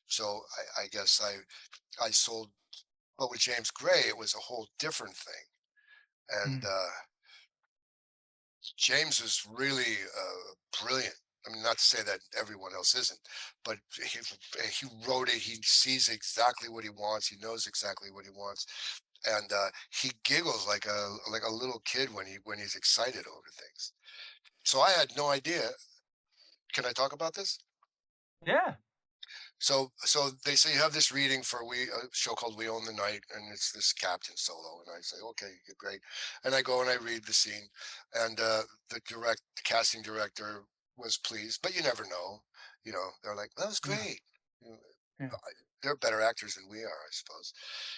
So I guess I sold, but with James Gray, it was a whole different thing. And Mm. James is really brilliant. I mean, not to say that everyone else isn't, but he wrote it. He sees exactly what he wants. He knows exactly what he wants, and he giggles like a little kid when he's excited over things. So I had no idea. Can I talk about this? Yeah. So they say you have this reading for a show called We Own the Night, and it's this captain solo, and I say, okay, great, and I go and I read the scene, and the casting director was pleased, but you never know, they're like, that was Yeah. great. You know, Yeah. they're better actors than we are, I suppose.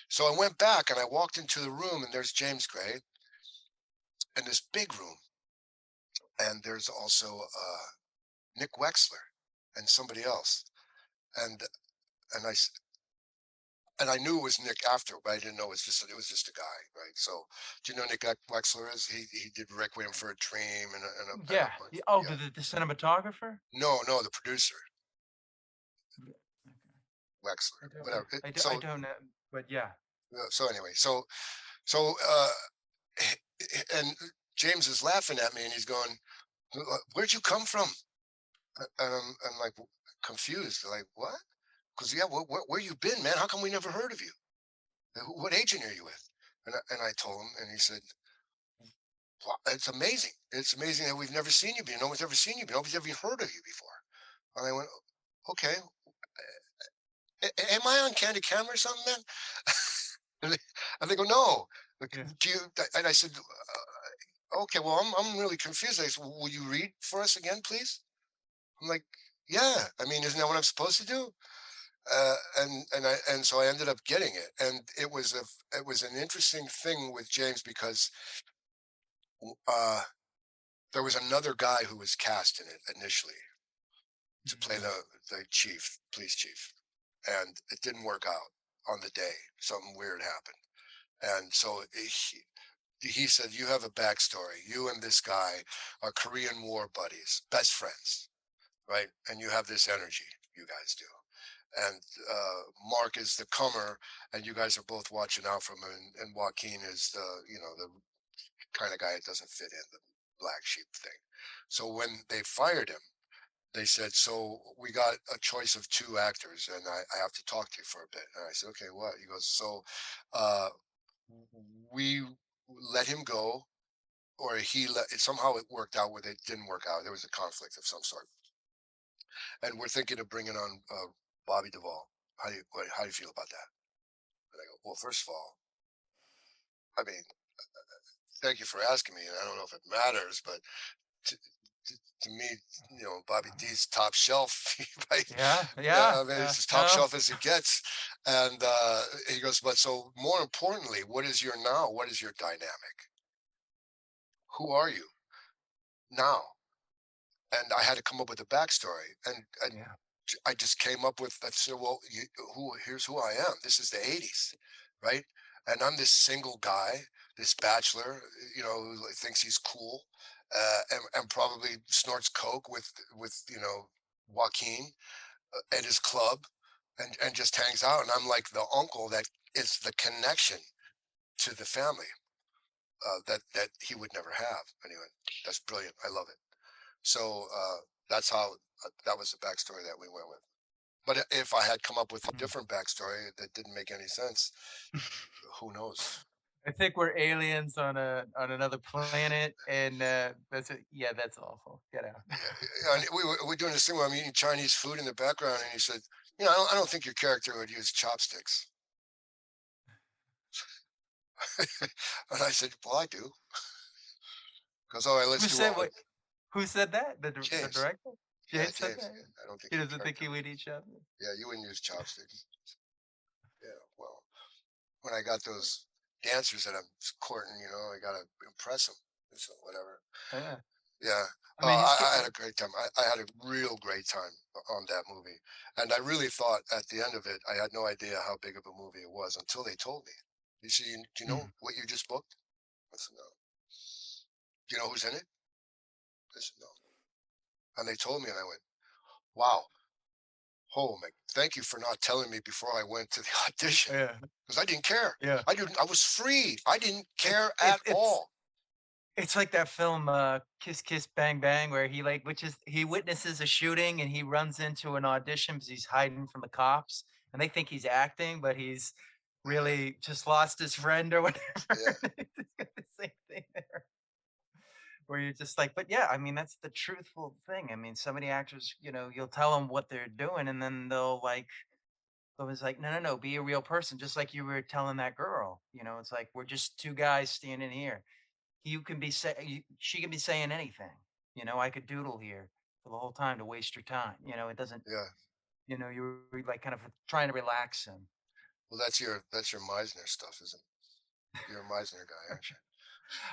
So I went back and I walked into the room, and there's James Gray in this big room, and there's also Nick Wexler and somebody else, and and I and I knew it was Nick after, but I didn't know it was just a guy, right? So, do you know Nick Wexler is? He did Requiem for a Dream and a Yeah. bunch. Yeah. Oh, Yeah. the cinematographer? No, the producer Yeah. Okay. Wexler, I don't whatever. I don't know, but yeah. So anyway, so and James is laughing at me and he's going, "Where'd you come from?" And I'm like confused, like what? Because yeah, where you been, man? How come we never heard of you? What agent are you with? And I told him, and he said, wow, it's amazing. It's amazing that we've never seen you before. No one's ever seen you before. Nobody's ever heard of you before. And I went, okay. Am I on candid camera or something, man? And they go, no. Like, Yeah. do you? And I said, okay. Well, I'm really confused. I said, will you read for us again, please? I'm like, yeah. I mean, isn't that what I'm supposed to do? And so I ended up getting it, and it was an interesting thing with James because uh, there was another guy who was cast in it initially to play Mhm. the chief, police chief, and it didn't work out on the day. Something weird happened, and so he said, "You have a backstory. You and this guy are Korean War buddies, best friends, right? And you have this energy. You guys do." And Mark is the comer, and you guys are both watching out for him. And Joaquin is the kind of guy that doesn't fit in the black sheep thing. So when they fired him, they said, so we got a choice of two actors, and I have to talk to you for a bit. And I said, okay, what? He goes, so uh, we let him go, or somehow it worked out where it didn't work out. There was a conflict of some sort, and we're thinking of bringing on Bobby Duvall. How do you feel about that? And I go, well, first of all, I mean, thank you for asking me, and I don't know if it matters, but to, to me, Bobby D's top shelf, right? Yeah, Yeah, yeah, I mean, yeah, it's as top no. shelf as it gets. And he goes, but so more importantly, what is your now? What is your dynamic? Who are you now? And I had to come up with a backstory, and Yeah. I just came up with. I said, well, here's who I am. This is the '80s, right? And I'm this single guy, this bachelor, who thinks he's cool, and probably snorts coke with Joaquin at his club, and just hangs out. And I'm like the uncle that is the connection to the family that he would never have. Anyway, that's brilliant. I love it. So that's how that was the backstory that we went with. But if I had come up with a Mm. different backstory that didn't make any sense, who knows? I think we're aliens on another planet, and, yeah, that's awful. Get out. Yeah, and we were doing this thing where I'm eating Chinese food in the background, and he said, I don't think your character would use chopsticks." And I said, "Well, I do." Because all right, let's Who do said one with what who said that? The James. director? Yeah, James said James. that? Yeah, I don't think He your doesn't think character he would. would eat chocolate? Yeah, you wouldn't use chopsticks. Yeah, well, when I got those dancers that I'm courting, I gotta impress them. So whatever. Yeah. Yeah. I mean, he's I had a great time. I had a real great time on that movie. And I really thought at the end of it, I had no idea how big of a movie it was until they told me. You see, do you know mm, what you just booked? I said, no. Do you know who's in it? I said, no. And they told me, and I went, wow. Oh my, thank you for not telling me before I went to the audition, Yeah, because I didn't care. yeah. I was free. I didn't It care it at it's all. it's like that film, Kiss Kiss Bang Bang, where he witnesses a shooting and he runs into an audition because he's hiding from the cops, and they think he's acting, but he's Yeah, really just lost his friend or yeah, whatever. It's got the same thing there, where you're just like, but yeah, I mean, that's the truthful thing. I mean, so many actors, you'll tell them what they're doing, and then they'll was like, no, no, no, be a real person, just like you were telling that girl. It's like we're just two guys standing here. She can be saying anything. I could doodle here for the whole time to waste your time. It doesn't. yeah. You're like kind of trying to relax him. Well, that's your Meisner stuff, isn't it? You're a Meisner guy, aren't you?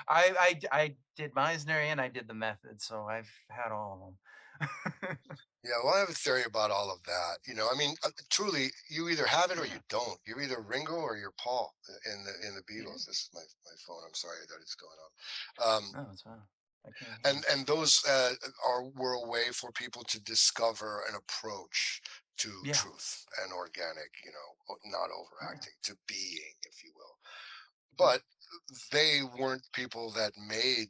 I did Meisner and I did the method, so I've had all of them. Yeah, well, I have a theory about all of that. I mean, truly, you either have it or you Yeah. don't. You're either Ringo or you're Paul in the Yeah. Beatles. This is my phone. I'm sorry that it's going off. Oh, it's fine. I can't hear And you. those were a way for people to discover an approach to Yeah. truth and organic, not Yeah. overacting, to being, if you will. Yeah. But they weren't people that made,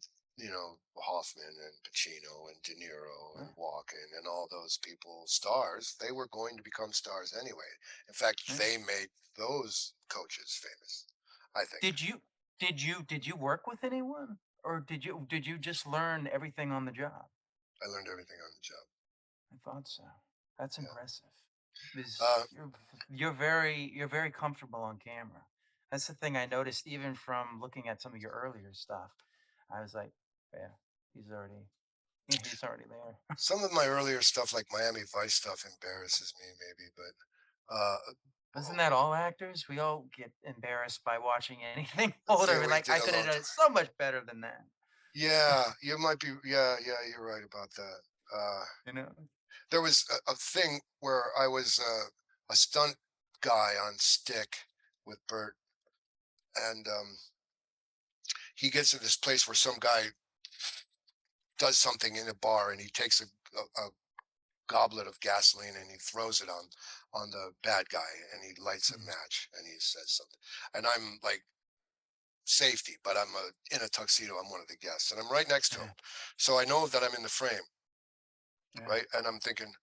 Hoffman and Pacino and De Niro Yeah. and Walken and all those people stars. They were going to become stars anyway. In fact, Yeah. they made those coaches famous, I think. Did you did you work with anyone? Or did you just learn everything on the job? I learned everything on the job. I thought so. That's Yeah. impressive. Because Uh, you're very comfortable on camera. That's the thing I noticed even from looking at some of your earlier stuff. I was like, yeah, he's already he's already there. some of my earlier stuff, like Miami Vice stuff, embarrasses me, maybe, but Isn't well, that all actors? We all get embarrassed by watching anything the older. thing We're we like, I did a could have long done time. it so much better than that. Yeah, you might be. Yeah, yeah, you're right about that. You know? There was a thing where I was a stunt guy on stick with Bert, and he gets to this place where some guy does something in a bar, and he takes a goblet of gasoline and he throws it on the bad guy, and he lights a Mhm. match, and he says something, and I'm like safety, but in a tuxedo. I'm one of the guests, and I'm right next to him, Yeah, so I know that I'm in the frame, yeah, right? And I'm thinking,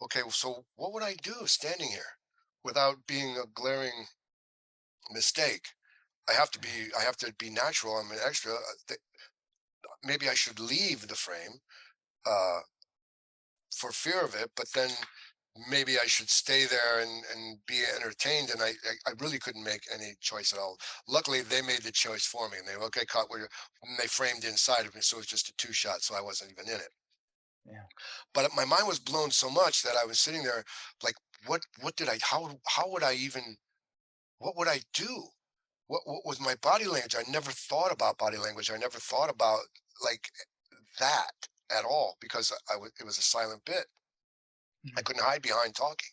okay, well, so what would I do standing here without being a glaring mistake? yeah, I have to be natural. I'm an extra. Maybe I should leave the frame uh, for fear of it, but then maybe I should stay there and be entertained. And I really couldn't make any choice at all. Luckily, they made the choice for me, and they were okay, cut. And they framed inside of me, so it was just a two shot, so I wasn't even in it. yeah, But my mind was blown so much that I was sitting there like, what did I how would I even what would I do? What was my body language? I never thought about body language. I never thought about like that at all because it was a silent bit. I mhm, couldn't hide behind talking.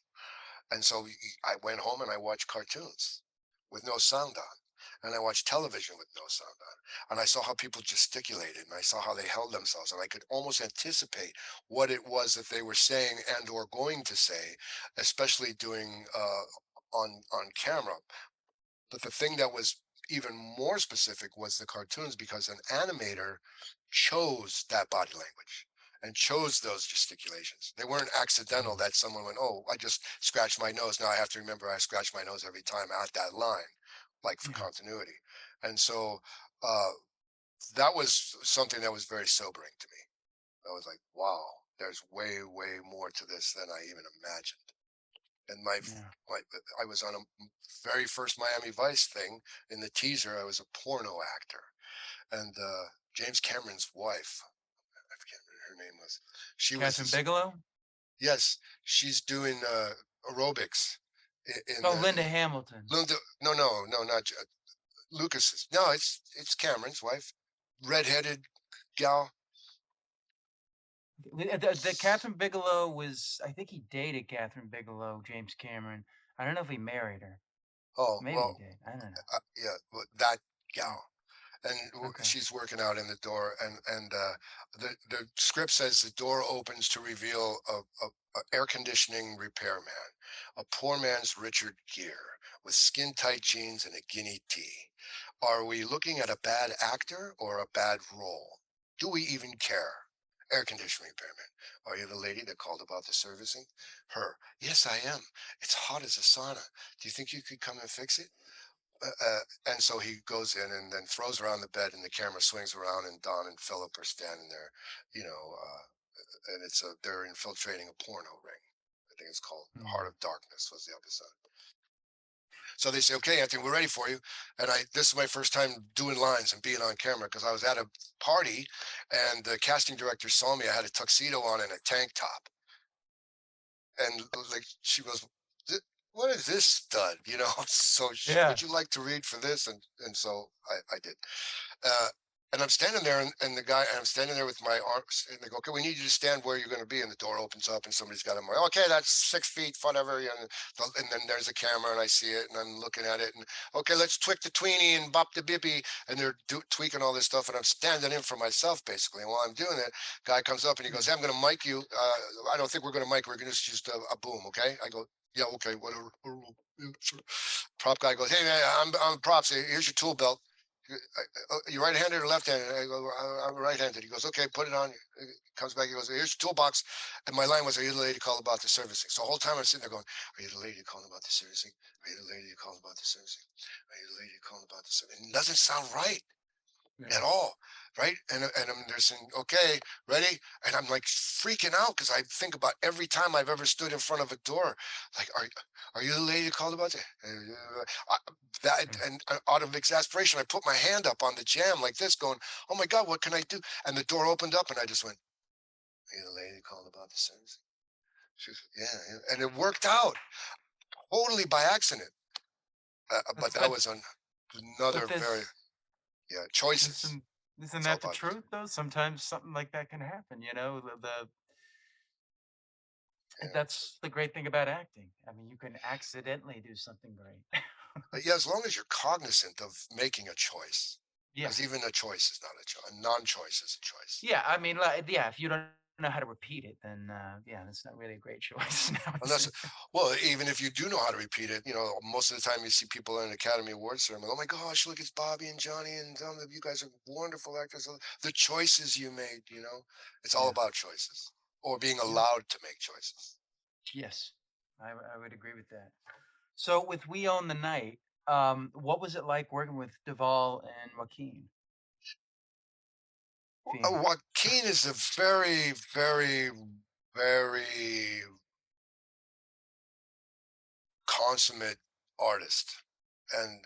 And so I went home and I watched cartoons with no sound on. And I watched television with no sound on. And I saw how people gesticulated and I saw how they held themselves. And I could almost anticipate what it was that they were saying and or going to say, especially doing on camera. But the thing that was even more specific was the cartoons because an animator chose that body language and chose those gesticulations. They weren't accidental mhm, that someone went, "Oh, I just scratched my nose. Now I have to remember I scratch my nose every time at that line," like for yeah, continuity. And so uh, that was something that was very sobering to me. I was like, "Wow, there's way, way more to this than I even imagined." And yeah. my I was on a very first Miami Vice thing. In the teaser, I was a porno actor, and James Cameron's wife, I forget what her name was. She was Catherine this. Bigelow? Yes, she's doing aerobics in Oh, the Linda Hamilton. Linda. No, no, no, not Lucas's. No, it's Cameron's wife, redheaded gal. The Catherine Bigelow was, I think he dated Catherine Bigelow, James Cameron. I don't know if he married her. Oh Maybe he well, did. I don't know. yeah, well, that Yeah. gal. and Okay. she's working out in the door, and the script says the door opens to reveal a air conditioning repairman, a poor man's Richard Gere with skin tight jeans and a guinea tea. Are we looking at a bad actor or a bad role? Do we even care? Air conditioning repairman. Are you the lady that called about the servicing? Her. Yes, I am. It's hot as a sauna. Do you think you could come and fix it? And so he goes in and then throws her on the bed, and the camera swings around, and Don and Philip are standing there, you know, and they're infiltrating a porno ring. I think it's called Heart Mm. of Darkness was the episode. So they say, "Okay, Anthony, we're ready for you." And this is my first time doing lines and being on camera because I was at a party, and the casting director saw me. I had a tuxedo on and a tank top, and like she goes, "What is this stud?" So Yeah. would you like to read for this? And so I did. Uh, and I'm standing there, and I'm standing there with my arms, and they go, "Okay, we need you to stand where you're going to be." And the door opens up, and somebody's got them. Okay, that's 6 feet, whatever. And then there's a camera, and I see it, and I'm looking at it, and okay, let's tweak the tweenie and bop the bippy, and they're tweaking all this stuff, and I'm standing in for myself basically. And while I'm doing it, guy comes up and he goes, Yeah. "Hey, I'm going to mic you. I don't think we're going to mic. We're going to just use a boom, okay?" I go, "Yeah, okay, whatever." Yeah, sure. Prop guy goes, "Hey man, I'm props. Here's your tool belt. You right-handed or left-handed?" I go, I'm right-handed." He goes, "Okay, put it on." He comes back. He goes, "Here's your toolbox." And my line was, "Are you the lady called about the servicing?" So the whole time I'm sitting there going, "Are you the lady calling about the servicing? Are you the lady calling about the servicing? Are you the lady calling about the servicing?" It doesn't sound right Yeah. at all, right? And I'm there saying, "Okay, ready?" And I'm like freaking out because I think about every time I've ever stood in front of a door, like, "Are you the lady called about that?" That, Yeah. and out of exasperation, I put my hand up on the jam like this, going, "Oh my God, what can I do?" And the door opened up, and I just went, "Are you the lady called about the service?" She goes, "Yeah, yeah." And it worked out totally by accident. But That's that good. was But another very, yeah, choices. isn't isn't It's all that the about. truth though? Sometimes something like that can happen, Yeah. that's the great thing about acting. I mean, you can accidentally do something great. Yeah, as long as you're cognizant of making a choice, Yeah. because even a choice is not a choice. A non-choice is a choice. Yeah, I mean, like, yeah, if you don't know how to repeat it, then, yeah, that's not really a great choice, I would Unless, say. well, even if you do know how to repeat it, most of the time you see people in an Academy Awards ceremony. "Oh my gosh, look, it's Bobby and Johnny, and you guys are wonderful actors. The choices you made, it's all Yeah. about choices or being Yeah. allowed to make choices." Yes. I would agree with that. So with We Own the Night, what was it like working with Duvall and Joaquin Phoenix? Joaquin is a very, very, very consummate artist, and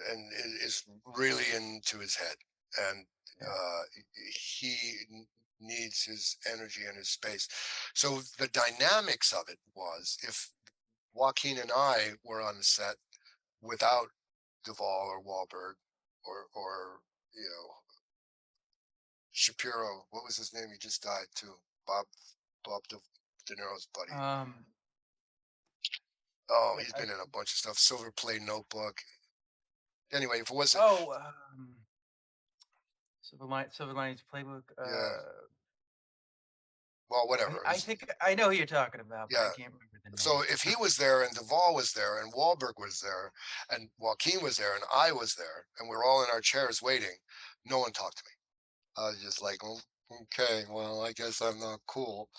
is really into his head, and Yeah. he needs his energy and his space. So the dynamics of it was, if Joaquin and I were on the set without Duvall or Wahlberg or you know Shapiro, what was his name? He just died too. Bob De Niro's buddy. Um, Oh, yeah, he's been in a bunch of stuff. Silver Play Notebook. Anyway, if it wasn't, oh, Silver Linings Playbook. yeah, well, whatever. It I was, think I know who you're talking about, but I yeah. can't remember the So name. if he was there and Duvall was there and Wahlberg was there and Joaquin was there and I was there and we're all in our chairs waiting, no one talked to me. I was just like, "Oh, okay, well, I guess I'm not cool."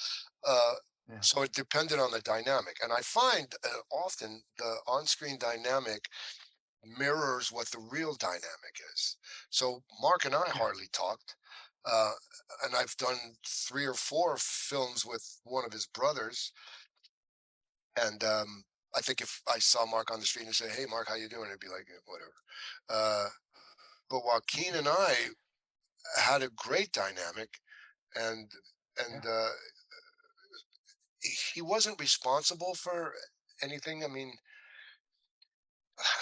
Uh, Yeah. so it depended on the dynamic. And I find often the on screen dynamic mirrors what the real dynamic is. So Mark and I Yeah. hardly talked. Uh, and I've done 3 or 4 films with one of his brothers, and I think if I saw Mark on the street and say, "Hey, Mark, how you doing?" It'd be like, "Yeah, whatever." Uh, but Joaquin and I had a great dynamic, and Yeah. and he wasn't responsible for anything. I mean,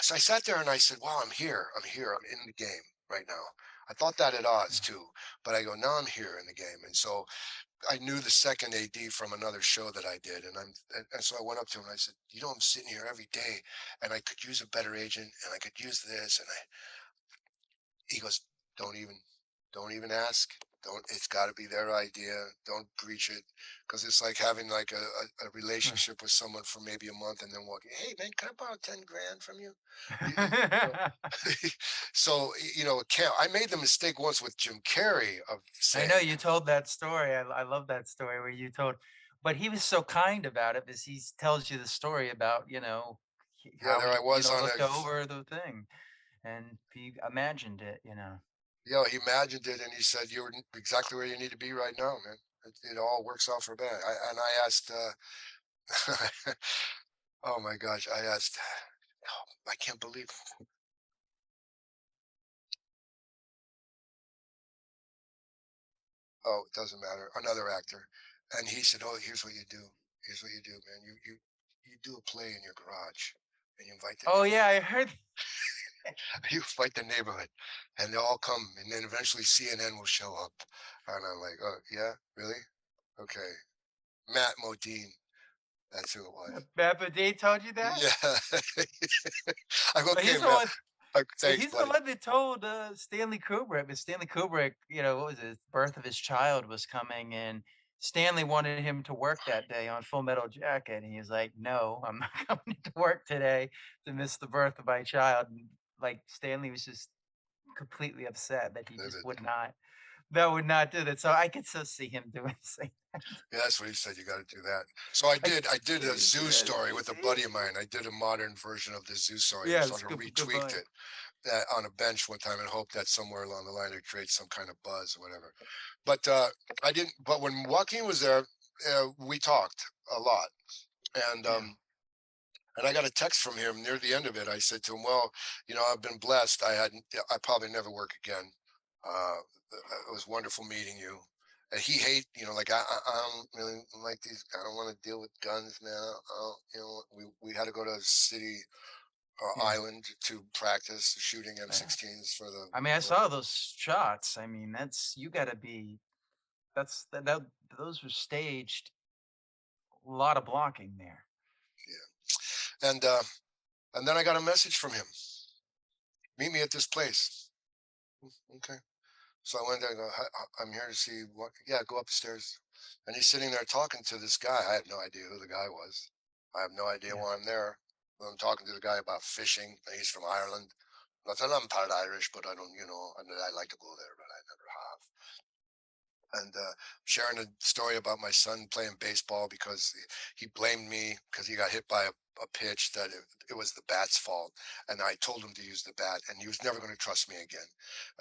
so I sat there and I said, "Wow, I'm here. I'm here. I'm in the game right now." I thought that at odds Yeah. too, but I go, "Now I'm here in the game." And so I knew the second AD from another show that I did, and so I went up to him and I said, "I'm sitting here every day, and I could use a better agent, and I could use this." And he goes, "Don't even." Don't even ask. Don't. It's got to be their idea. Don't preach it, because it's like having like a relationship with someone for maybe a month and then walking. Hey man, can I borrow 10 grand from you? You know, so it can't. I made the mistake once with Jim Carrey of I know saying, you told that story. I love that story where you told, but he was so kind about it because tells you the story about, yeah, how there I he, was on looked over the thing and he imagined it. he imagined it and he said, "You're exactly where you need to be right now, man. It all works out for bad." And I asked, oh my gosh, I asked, I can't believe. Oh, it doesn't matter. Another actor, and he said, "Oh, here's what you do. Here's what you do, man. You do a play in your garage, and you invite the Oh yeah, neighborhood. I heard. You invite the neighborhood, and they'll all come, and then eventually CNN will show up." And I'm like, "Oh yeah, really? Okay." Matt Modine, that's who it was. Papa D told you that? Yeah. I'm But okay, he's the Matt. one. Thanks, He's the buddy. one that told Stanley Kubrick. But Stanley Kubrick, what was it? Birth of his child was coming, and Stanley wanted him to work that day on Full Metal Jacket, and he was like, "No, I'm not coming to work today to miss the birth of my child." And, like Stanley was just completely upset that he just Livid. would not do that. So I could so see him doing the same. Yeah, that's what he said. You got to do that. So I I did. I did a zoo yeah, story with a buddy of mine. I did a modern version of the zoo story. yeah, it's Sort of good retweaked point. it on a bench one time and hoped that somewhere along the line it creates some kind of buzz or whatever. But I didn't. But when Joaquin was there, we talked a lot, and Yeah. um, and I got a text from him near the end of it. I said to him, "Well, I've been blessed. I probably never work again. It was wonderful meeting you." And he like I don't really like these. I don't want to deal with guns, man. We had to go to City Yeah. Island to practice shooting Yeah. M16s for the I mean, I for saw those shots. I mean, that's you got to be. That those were staged. A lot of blocking there. yeah. And then I got a message from him. Meet me at this place. Okay. So I went there and go, I'm here to see what, yeah, go upstairs. And he's sitting there talking to this guy. I have no idea who the guy was. I have no idea Yeah. why I'm there. I'm talking to the guy about fishing. He's from Ireland. I said, I'm part Irish, but I don't, I'd like to go there, but I never have. And sharing a story about my son playing baseball because he blamed me because he got hit by a pitch that it was the bat's fault, and I told him to use the bat, and he was never going to trust me again.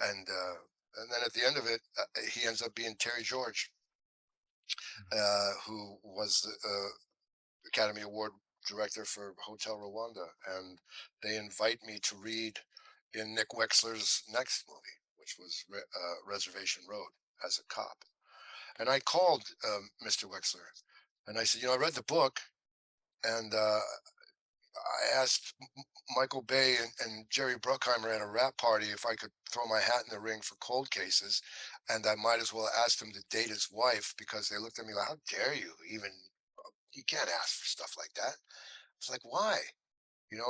And then at the end of it, he ends up being Terry George, who was the Academy Award director for Hotel Rwanda, and they invite me to read in Nick Wexler's next movie, which was Reservation Road, as a cop. And I called Mr. Wexler, and I said, I read the book, and I asked Michael Bay and Jerry Bruckheimer at a rap party if I could throw my hat in the ring for cold cases, and I might as well ask him to date his wife because they looked at me like, "How dare you? Even you can't ask for stuff like that." It's like, why?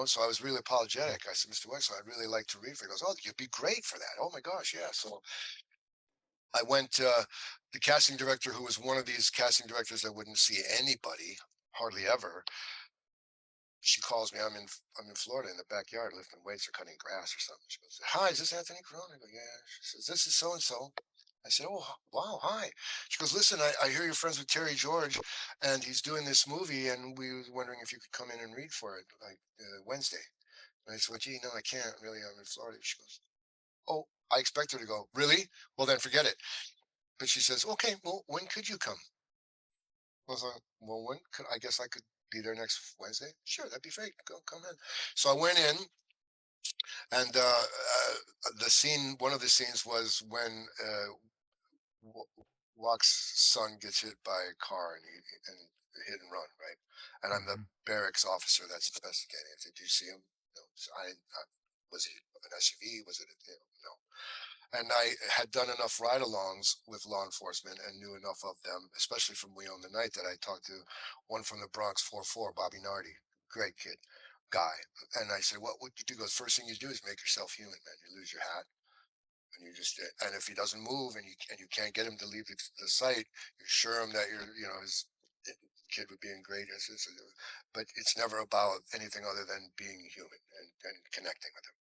So I was really apologetic. I said, "Mr. Wexler, I'd really like to read for you." He goes, "Oh, you'd be great for that." Oh my gosh, yeah. So I went to the casting director, who was one of these casting directors that wouldn't see anybody hardly ever. She calls me. I'm in Florida in the backyard lifting weights or cutting grass or something. She goes, "Hi, is this Antoni Corone?" I go, "Yeah." She says, "This is so and so." I said, "Oh wow, hi." She goes, "Listen, I hear you're friends with Terry George, and he's doing this movie, and we were wondering if you could come in and read for it, like Wednesday." And I said, "Well, gee, no, I can't really. I'm in Florida." She goes, "Oh." I expect her to go, "Really? Well, then forget it." But she says, "Okay, well, when could you come?" I was like, "Well, when could I guess I could be there next Wednesday?" "Sure, that'd be great. Come in." So I went in, and one of the scenes was when Locke's son gets hit by a car and hit and run, right? And I'm the Mhm. barracks officer that's investigating. I said, "Did you see him?" No. So was it an SUV? Was it no? And I had done enough ride-alongs with law enforcement and knew enough of them, especially from We Own the Night, that I talked to one from the Bronx 4-4, Bobby Nardi, great kid, guy. And I said, "What would you do?" He goes, "First thing you do is make yourself human, man. You lose your hat." And you just and if he doesn't move and you can't get him to leave the site, you assure him that his kid would be in great. But it's never about anything other than being human and connecting with him.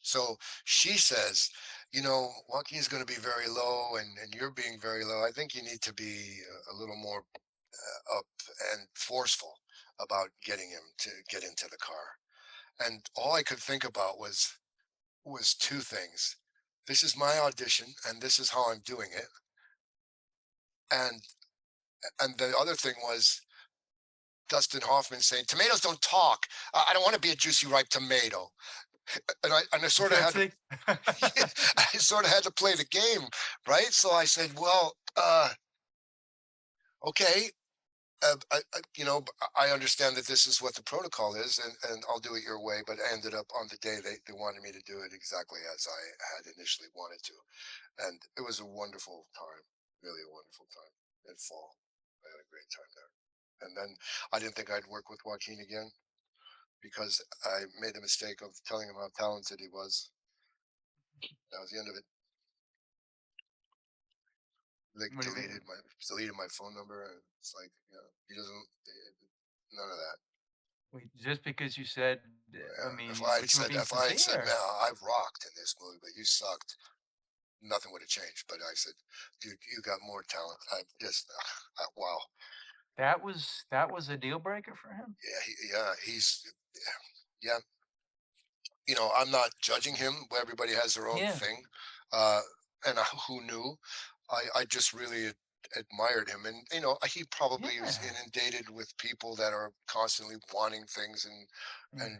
So she says, Joaquin is going to be very low, and you're being very low. I think you need to be a little more up and forceful about getting him to get into the car. And all I could think about was two things. This is my audition, and this is how I'm doing it. And the other thing was Dustin Hoffman saying, "Tomatoes don't talk. I don't want to be a juicy ripe tomato." And I Is sort of that had to, sick? I sort of had to play the game, right? So I said, "Well, okay, I understand that this is what the protocol is, and I'll do it your way." But I ended up on the day they wanted me to do it exactly as I had initially wanted to. And it was a wonderful time, really a wonderful time in fall. I had a great time there. And then I didn't think I'd work with Joaquin again because I made the mistake of telling him how talented he was. That was the end of it. Like What do you think? deleted my phone number, and it's like, he doesn't, none of that. Wait, just because you said, I Yeah. If mean, I had but you were said being if I had said, sincere. "Man, I've rocked in this movie, but you sucked," nothing would have changed. But I said, "Dude, you got more talent." I just, wow. That was a deal breaker for him? Yeah, yeah, I'm not judging him. Everybody has their own Yeah, thing, and who knew? I just really admired him, and he probably is yeah, inundated with people that are constantly wanting things yeah, and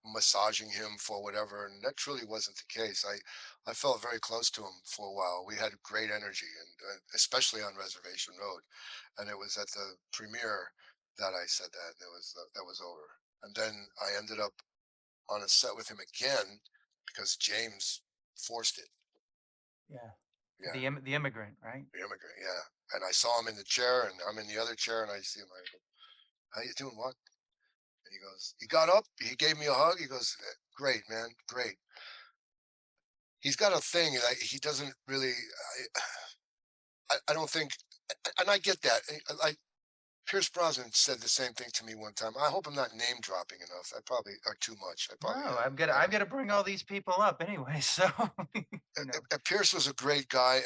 massaging him for whatever, and that truly wasn't the case. I felt very close to him for a while. We had great energy, and especially on Reservation Road, and it was at the premiere that I said that, and that was over. And then I ended up on a set with him again because James forced it. yeah. Yeah, The immigrant, right? the immigrant. Yeah, and I saw him in the chair, and I'm in the other chair, and I see him. I go, "How you doing, what?" And he goes, he got up, he gave me a hug. He goes, "Great, man, great." He's got a thing that he doesn't really. I don't think, and I get that. Like Pierce Brosnan said the same thing to me one time. I hope I'm not name dropping enough. I probably are too much. I probably No, am. I've gotta bring all these people up anyway, so, you know. And Pierce was a great guy.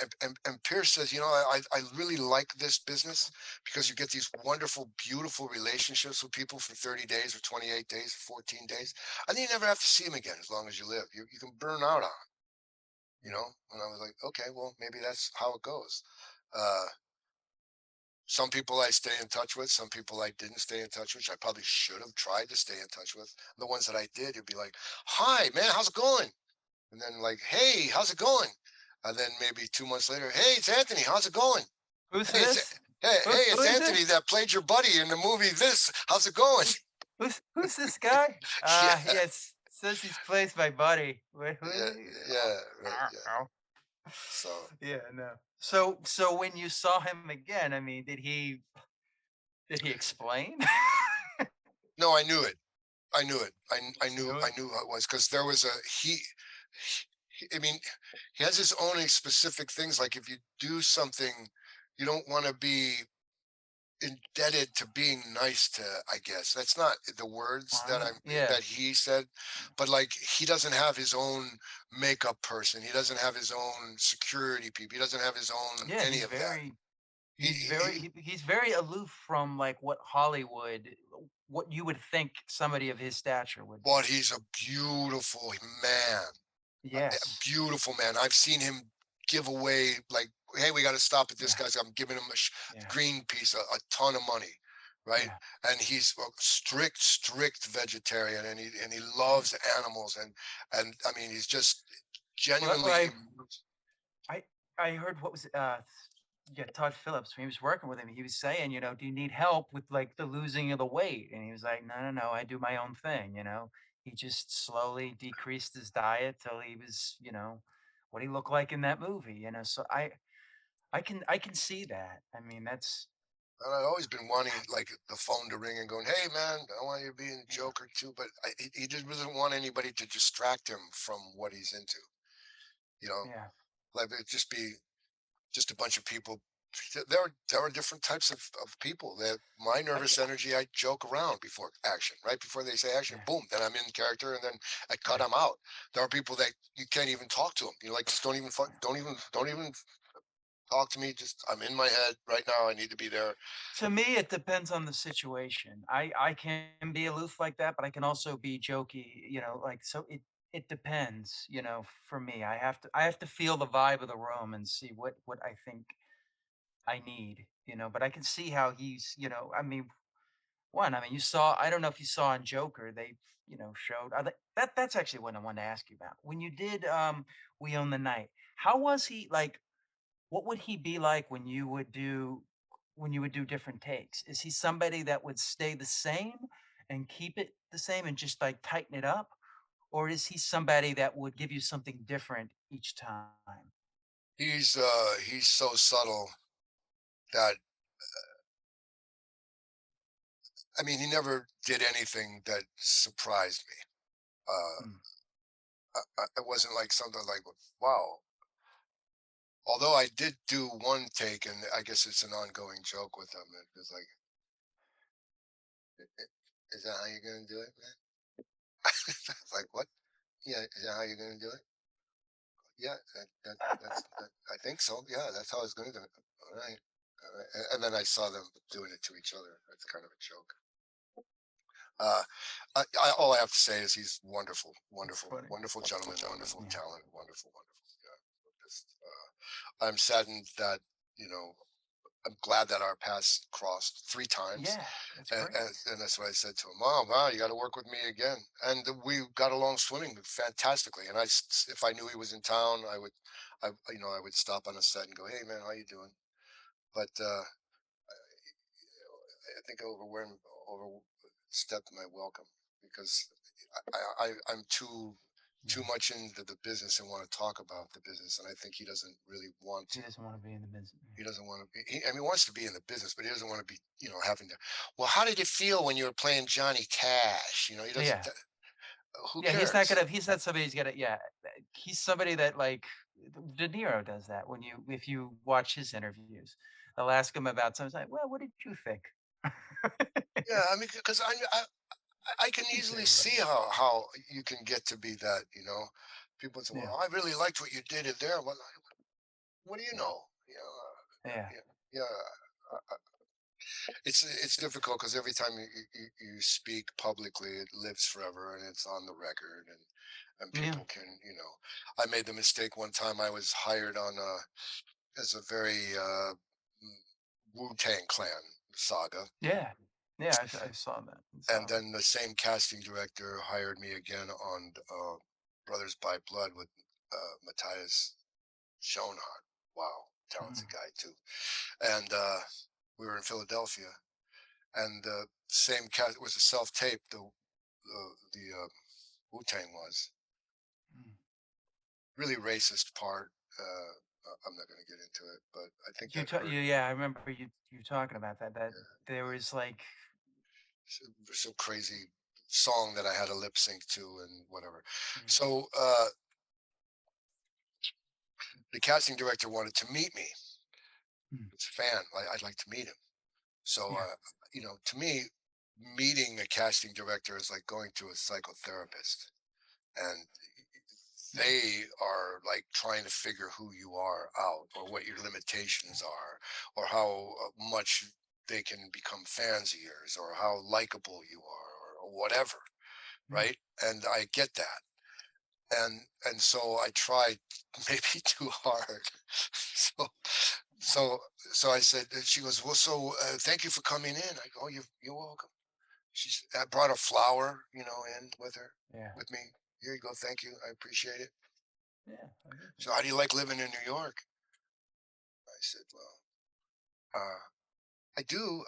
And Pierce says, I really like this business because you get these wonderful, beautiful relationships with people for 30 days or 28 days or 14 days. And then you never have to see them again as long as you live. You can burn out on, Yeah, And I was like, okay, well, maybe that's how it goes. Uh, some people I stay in touch with, some people I didn't stay in touch with. I probably should have tried to stay in touch with. The ones that I did, you'd be like, "Hi, man, how's it going?" And then like, "Hey, how's it going?" And then maybe 2 months later, "Hey, it's Anthony. How's it going?" who's Hey, this? hey, Who it's is it? Anthony that played your buddy in the movie. This, how's it going? Who's this guy? Yeah, Yes, says he's plays my buddy. Wait, who is yeah, he? yeah, right, Ow, yeah. ow. So Yeah, no. So when you saw him again, I mean, did he explain? no, I knew it. I knew it. Just knew I it? knew how it was because there was a I mean, he has his own specific things. Like if you do something, you don't want to be indebted to being nice to, I guess that's not the words that Alright, I'm yeah. that he said, but like he doesn't have his own makeup person, he doesn't have his own security people, he doesn't have his own Yeah, any of that. he's very aloof from, like, what Hollywood what you would think somebody of his stature would But be. he's a beautiful man, Yes. beautiful man. I've seen him give away like, "Hey, we got to stop at this Yeah, guy's." I'm giving him a yeah, green piece, a ton of money, right? yeah. And he's a strict vegetarian, and he Yeah. loves animals, and I mean, he's just Well, genuinely. I I heard what was it, yeah, Todd Phillips, when he was working with him, he was saying, "Do you need help with, like, the losing of the weight?" And he was like, "No, no, no, I do my own thing," you know? He just slowly decreased his diet till he was, what he looked like in that movie, so I can see that. I mean, that's And I've always been wanting like the phone to ring and going, "Hey, man, I want you to be in yeah, Joker too," but he just doesn't want anybody to distract him from what he's into. you know, Yeah. like it'd just be just a bunch of people. There are different types of people that my I nervous ca energy, I joke around before action, right before they say action, Yeah. boom, then I'm in character, and then I cut Yeah. them out. There are people that you can't even talk to them. You're like, just Yeah. don't even talk to me. Just I'm in my head right now. I need to be there. To me, it depends on the situation. I can be aloof like that, but I can also be jokey, like, so it depends, for me. I have to feel the vibe of the room and see what I think I need, but I can see how he's, I mean, you saw, I don't know if you saw in Joker, they, showed that's actually what I wanted to ask you about. When you did We Own the Night, how was he like what would he be like when you would do different takes? Is he somebody that would stay the same and keep it the same and just like tighten it up? Or is he somebody that would give you something different each time? He's so subtle that I mean, he never did anything that surprised me. Uh, Mm, it wasn't like something like, wow. Although I did do one take, and I guess it's an ongoing joke with him. It was like, is that how you're gonna do it, man? It's like, what? Yeah, is that how you're gonna do it? Yeah, I think so. Yeah, that's how I was gonna do it. All right. All right. And then I saw them doing it to each other. That's kind of a joke. Uh, all I have to say is he's wonderful, that's wonderful, funny. wonderful gentleman, wonderful Yeah, talent, wonderful, wonderful. Yeah, just, I'm saddened that you know I'm glad that our paths crossed 3 times, yeah, that's great. and that's what I said to him. Oh, wow, you got to work with me again. And we got along swimming fantastically. And if I knew he was in town, I would stop on a set and go, "Hey, man, how you doing?" But I think I overstepped my welcome because I'm too Yeah, much into the business and want to talk about the business, and I think he doesn't really want he to. doesn't want to be in the business. He doesn't want to be. I mean, he wants to be in the business, but he doesn't want to be, having to. Well, how did it feel when you were playing Johnny Cash? He doesn't. Yeah, Who yeah, he's not cares? gonna. He's not somebody who's gonna. Yeah, he's somebody that like De Niro does that. If you watch his interviews, they'll ask him about something. It's like, well, what did you think? Yeah, I mean, because I can He'd say easily what? see how you can get to be that. People say, Yeah, "Well, I really liked what you did in there." Well, what do you yeah, know? yeah, Yeah, yeah. It's difficult because every time you speak publicly, it lives forever and it's on the record, and yeah, people can. I made the mistake one time. I was hired on as a very Wu Tang Clan saga, yeah, yeah. I saw that. I and saw that. then the same casting director hired me again on Brothers by Blood with Matthias Schoenhardt. Wow, talented Mm, guy too. And we were in Philadelphia, and the same cast, it was a self tape. The Wu Tang was mm. really racist part. I'm not going to get into it, but I think You that ta- hurt. you yeah, I remember you talking about that. That Yeah, there was like, so crazy song that I had a lip sync to and whatever. yeah, So the casting director wanted to meet me. mm, It's a fan. I'd like to meet him. So yeah, to me, meeting a casting director is like going to a psychotherapist, and yeah, they are like trying to figure who you are out or what your limitations are or how much they can become fans of yours or how likable you are or whatever, yeah, right? And I get that, and so I tried maybe too hard. so so so I said, and she goes, well, so thank you for coming in. I go, oh, you're welcome. I brought a flower, in with her, yeah, with me. Here you go, thank you, I appreciate it. yeah. I get So how do you like living in New York? I said, well, I do.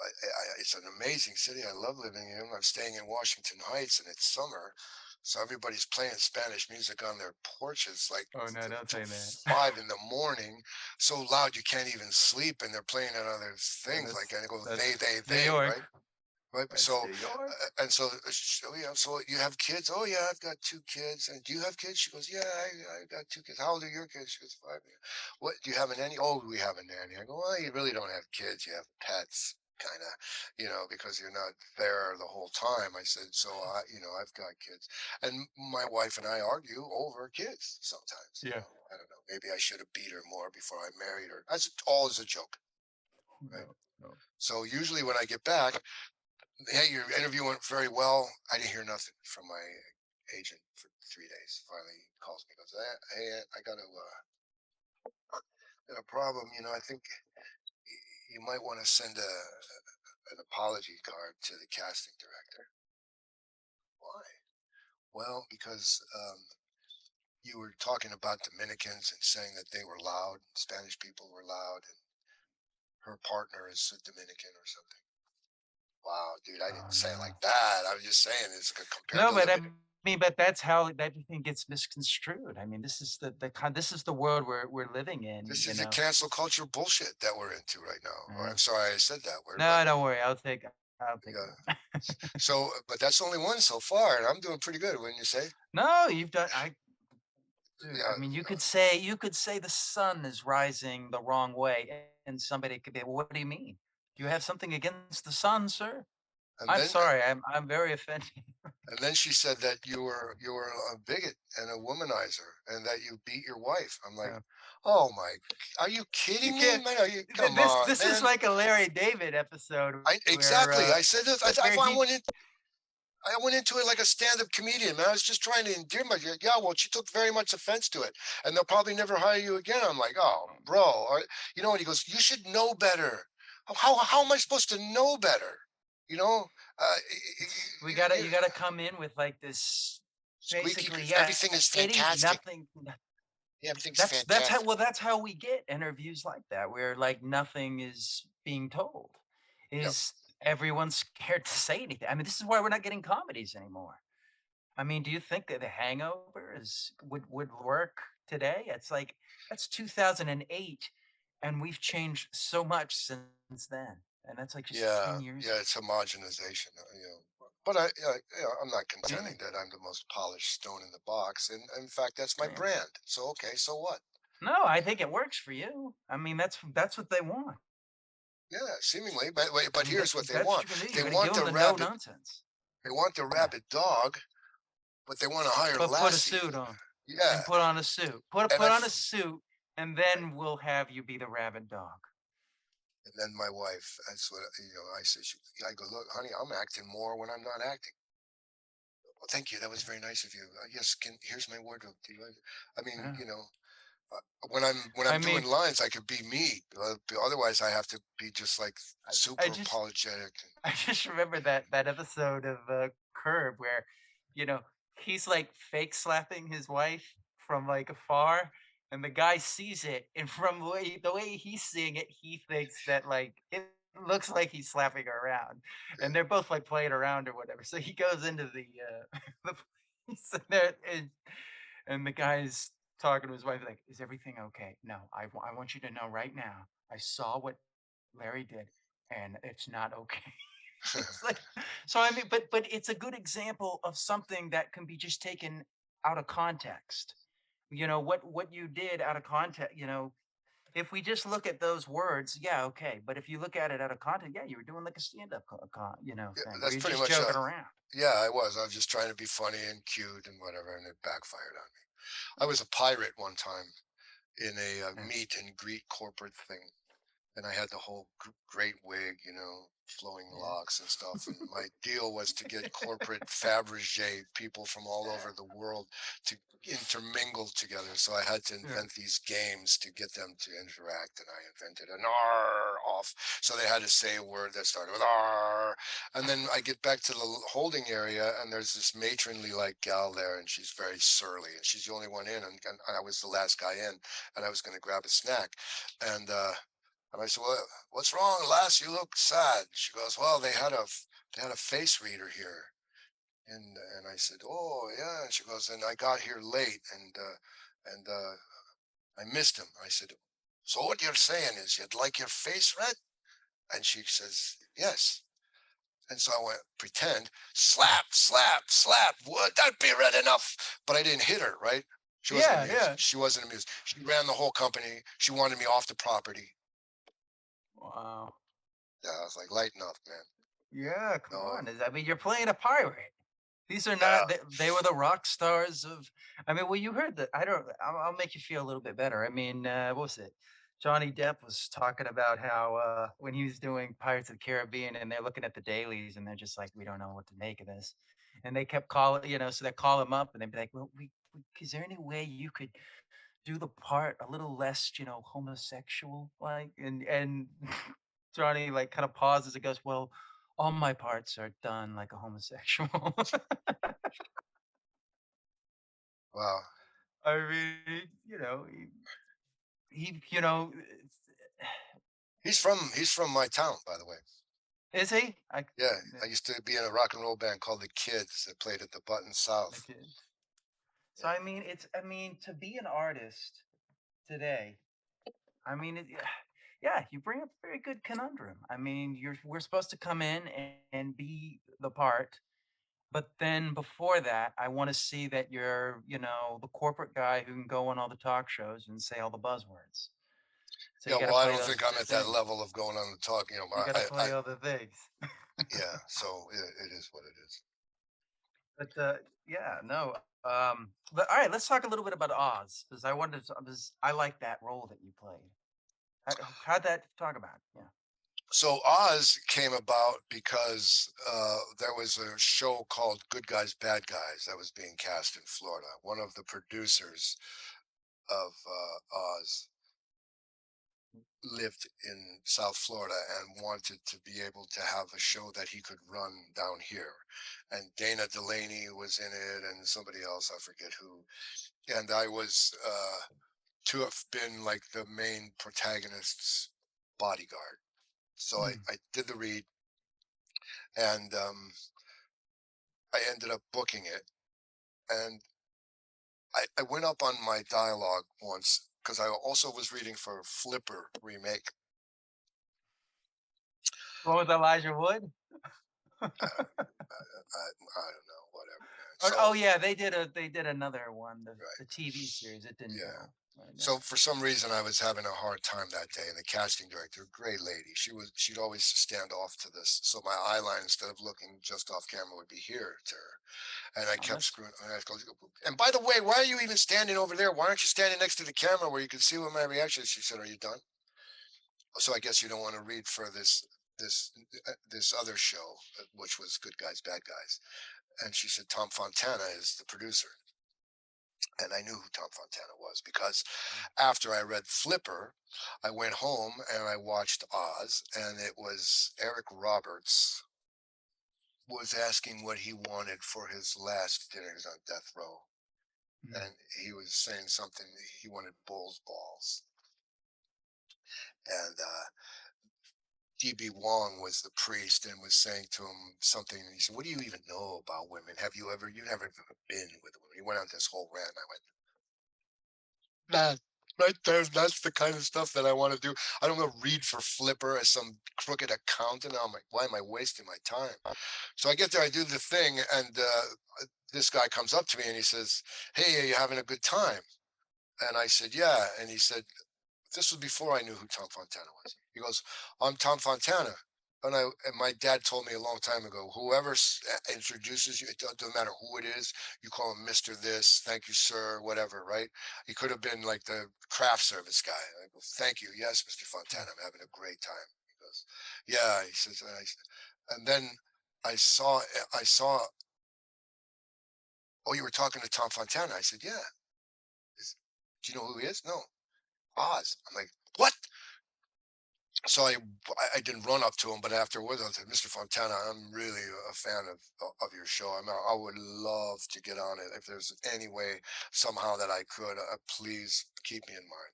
It's an amazing city. I love living in. I'm staying in Washington Heights, and it's summer, so everybody's playing Spanish music on their porches, like Oh no, don't till say that. 5 in the morning, so loud you can't even sleep, and they're playing it on their Yeah, things like, that's and it goes that's New they, York. right? Right, Let's so, see yours. and so, yeah, so you have kids? "Oh, yeah, I've got 2 kids." "And do you have kids?" She goes, "Yeah, I got 2 kids." "How old are your kids?" She goes, 5. Yeah. "What, do you have a nanny?" "Oh, we have a nanny." I go, "Well, you really don't have kids, you have pets, kinda, because you're not there the whole time." I said, "So, I've got kids." And my wife and I argue over kids sometimes, Yeah. I don't know, maybe I should have beat her more before I married her. That's all as a joke, right? No, no. So usually when I get back, "Hey, your interview went very well." I didn't hear nothing from my agent for 3 days. Finally, he calls me, goes, "Hey, I got a problem. I think you might want to send an apology card to the casting director." "Why?" "Well, because you were talking about Dominicans and saying that they were loud, Spanish people were loud, and her partner is a Dominican or something." "Wow, dude, I Oh didn't say it no. like that. I was just saying it's compared No, to but I living." mean, but that's how everything gets misconstrued. I mean, this is this is the world we're living in, This is the cancel culture bullshit that we're into right now. Oh, Yeah. I'm sorry I said that word, but No, don't worry. I'll take yeah. it. So, but that's only one so far, and I'm doing pretty good, wouldn't you say? No, you've done dude, I Yeah. mean, you could say the sun is rising the wrong way, and somebody could be, "Well, what do you mean? Do you have something against the sun, sir?" And I'm then, sorry, I'm very offended. and then she said that you were a bigot and a womanizer, and that you beat your wife. I'm like, Yeah. oh my, are you You kidding me, can't man? Are you? Come this on, this is man. like a Larry David episode I where, exactly. I said this. where I he went in. I went into it like a stand-up comedian, man. I was just trying to endear myself. Yeah, well, she took very much offense to it, and they'll probably never hire you again. I'm like, oh, bro, and he goes, you should know better. How am I supposed to know better? You know, uh, we you, gotta you, you gotta come in with like this squeaky. basically, yeah, Everything is pity, fantastic. nothing. Yeah, everything's That's how fantastic. well, that's how we get interviews like that, where like nothing is being told. Yep. Is everyone scared to say anything? I mean, this is why we're not getting comedies anymore. I mean, do you think that The Hangover would work today? It's like that's 2008, and we've changed so much since then, and that's like just Yeah, 10 years yeah, ago. it's homogenization. But I'm not Yeah, contending that I'm the most polished stone in the box, and in fact, that's my yeah. brand. So okay, so what? No, I think it works for you. I mean, that's what they want. Yeah, seemingly, but I but mean, here's what they that's what want. you're gonna do. They You're gonna give want them the the no rabid nonsense. they want the Yeah. rabid dog, but they want to hire But put a Lassie. suit on, Yeah, and put on a suit. and Put on a suit, and right. then we'll have you be the rabid dog. And then my wife, that's what I said. I go, look, honey, I'm acting more when I'm not acting. Well, thank you. That was Yeah, very nice of you. Yes, here's my wardrobe. Do you like it? I mean, yeah. when I'm I doing mean, lines, I could be me. Otherwise, I have to be just like I super just apologetic. I just remember that episode of Curb where, you know, he's like fake slapping his wife from like afar, and the guy sees it, and from the way he's seeing it, he thinks that like it looks like he's slapping her around, and they're both like playing around or whatever. So he goes into the the police and and the guy's talking to his wife like, "Is everything okay? No, I want you to know right now. I saw what Larry did, and it's not okay." It's like, so I mean, but it's a good example of something that can be just taken out of context. What you did out of context. If we just look at those words, yeah, okay. But if you look at it out of context, yeah, you were doing like a stand-up, Yeah, thing where that's you're pretty just much. joking around. Yeah, I was. I was just trying to be funny and cute and whatever, and it backfired on me. I was a pirate one time in a Yeah, meet and greet corporate thing, and I had the whole great wig, flowing yeah, locks and stuff. And my deal was to get corporate Fabergé people from all over the world to intermingle together. So I had to yeah, invent these games to get them to interact. And I invented an R off. So they had to say a word that started with R. And then I get back to the holding area, and there's this matronly like gal there, and she's very surly, and she's the only one in. And I was the last guy in, and I was going to grab a snack. And I said, "Well, what's wrong, lass? You look sad." She goes, "Well, they had a face reader here." And I said, "Oh, yeah." And she goes, "And I got here late, and I missed him." I said, "So what you're saying is you'd like your face read?" And she says, "Yes." And so I went, pretend, slap, slap, slap. Would that be red enough? But I didn't hit her, right? She wasn't Yeah, amused. yeah. She wasn't amused. She ran the whole company. She wanted me off the property. Wow. Yeah, I was like, lighten up, man. Yeah, come No, on. I mean, you're playing a pirate. These are yeah, not they were the rock stars of I mean, well, you heard that I don't I'll make you feel a little bit better. I mean, what was it? Johnny Depp was talking about how when he was doing Pirates of the Caribbean and they're looking at the dailies and they're just like, we don't know what to make of this. And they kept calling, so they call him up and they'd be like, well, is there any way you could do the part a little less, homosexual like? And Johnny like kind of pauses and goes, well, all my parts are done like a homosexual. wow. I mean, it's He's from my town, by the way. is he? I Yeah, yeah, I used to be in a rock and roll band called the Kids that played at the Button the South. kid. So Yeah. I mean, to be an artist today, I mean, yeah, you bring up a very good conundrum. I mean, we're supposed to come in and be the part, but then before that, I want to see that you're, the corporate guy who can go on all the talk shows and say all the buzzwords. So you Yeah, got to well, I play don't those think I'm other at that things. level of going on the talk. You got to play other things. Yeah. So it is what it is. But, yeah, no, but all right, let's talk a little bit about Oz because I wanted to 'cause I like that role that you played. How'd that talk about? Yeah. So Oz came about because there was a show called Good Guys, Bad Guys that was being cast in Florida. One of the producers of Oz lived in South Florida and wanted to be able to have a show that he could run down here. And Dana Delaney was in it, and somebody else, I forget who. And I was to have been like the main protagonist's bodyguard. So I, Mm. I did the read, and I ended up booking it. And I went up on my dialogue once because I also was reading for Flipper remake. What was Elijah Wood? I don't know, whatever, man. Oh, So yeah, they did another one, the right, TV series. It didn't yeah. go. Right, yeah. So for some reason, I was having a hard time that day, and the casting director, great lady, she'd always stand off to this, so my eye line instead of looking just off camera would be here to her, and I Oh, kept that's screwing. And I go, and by the way, why are you even standing over there? Why aren't you standing next to the camera where you can see what my reaction is? She said, "Are you done?" So I guess you don't want to read for this other show, which was Good Guys, Bad Guys. And she said, Tom Fontana is the producer. And I knew who Tom Fontana was because after I read Flipper, I went home and I watched Oz, and it was Eric Roberts was asking what he wanted for his last dinner. He was on death row, mm. and he was saying something. He wanted bull's balls, and DB Wong was the priest and was saying to him something. And he said, "What do you even know about women? You never even been with a woman?" He went on this whole rant. I went, that right there, that's the kind of stuff that I want to do. I don't want to read for Flipper as some crooked accountant. I'm like, why am I wasting my time? So I get there, I do the thing, and this guy comes up to me and he says, "Hey, are you having a good time?" And I said, "Yeah." And he said, this was before I knew who Tom Fontana was. He goes, "I'm Tom Fontana." And my dad told me a long time ago, whoever introduces you, it doesn't matter who it is, you call him Mister This, thank you, sir, whatever, right? He could have been like the craft service guy. I go, "Thank you, yes, Mr. Fontana, I'm having a great time." He goes, "Yeah," he says, and then I saw. "Oh, you were talking to Tom Fontana?" I said, "Yeah." "Do you know who he is?" "No." "Oz." I'm like, "What?" So I didn't run up to him, but afterwards I said, "Mr. Fontana, I'm really a fan of your show. I would love to get on it if there's any way somehow that I could. Please keep me in mind."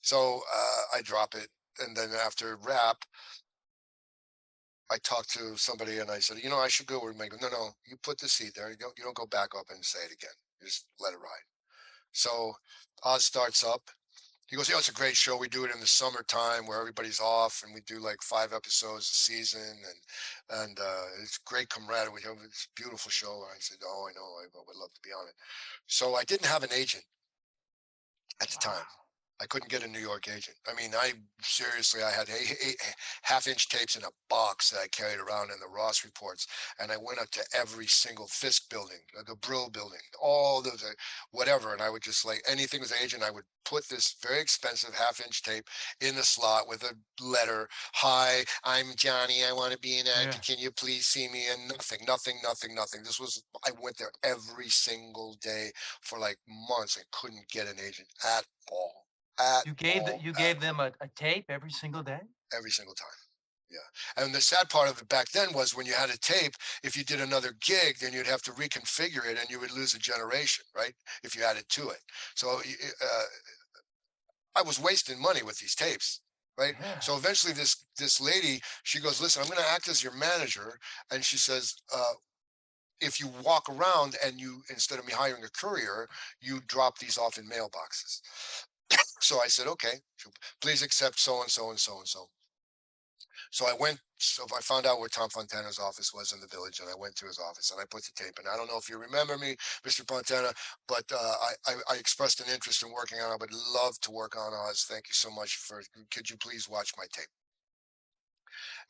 So I drop it, and then after rap, I talked to somebody and I said, I should go where Go, "No, no, you put the seat there. You don't go back up and say it again. You just let it ride." So Oz starts up, He goes, "Yeah, it's a great show. We do it in the summertime where everybody's off, and we do like 5 episodes a season, and it's great camaraderie. We have this beautiful show." And I said, "Oh, I know. I would love to be on it." So I didn't have an agent at the time. Wow. I couldn't get a New York agent. I mean, I seriously, I had half-inch tapes in a box that I carried around in the Ross reports, and I went up to every single Fisk building, the Brill building, all the whatever, and I would just like anything with an agent. I would put this very expensive half-inch tape in the slot with a letter. Hi, I'm Johnny. I want to be an actor. Yeah. Can you please see me? And nothing, nothing, nothing, nothing. This was I went there every single day for like months and couldn't get an agent at all at all, You at gave all, them a tape every single day? every single time. Yeah. And the sad part of it back then was when you had a tape, if you did another gig, then you'd have to reconfigure it and you would lose a generation, right? If you added to it. So I was wasting money with these tapes. Right. Yeah. So eventually this lady, she goes, listen, I'm going to act as your manager. And she says, if you walk around and you, instead of me hiring a courier, you drop these off in mailboxes. So I said, okay, please accept so and so and so and so. So I went, so I found out where Tom Fontana's office was in the village, and I went to his office and I put the tape in. I don't know if you remember me, Mr. Fontana, but I expressed an interest in working on. I would love to work on Oz. Thank you so much for. Could you please watch my tape?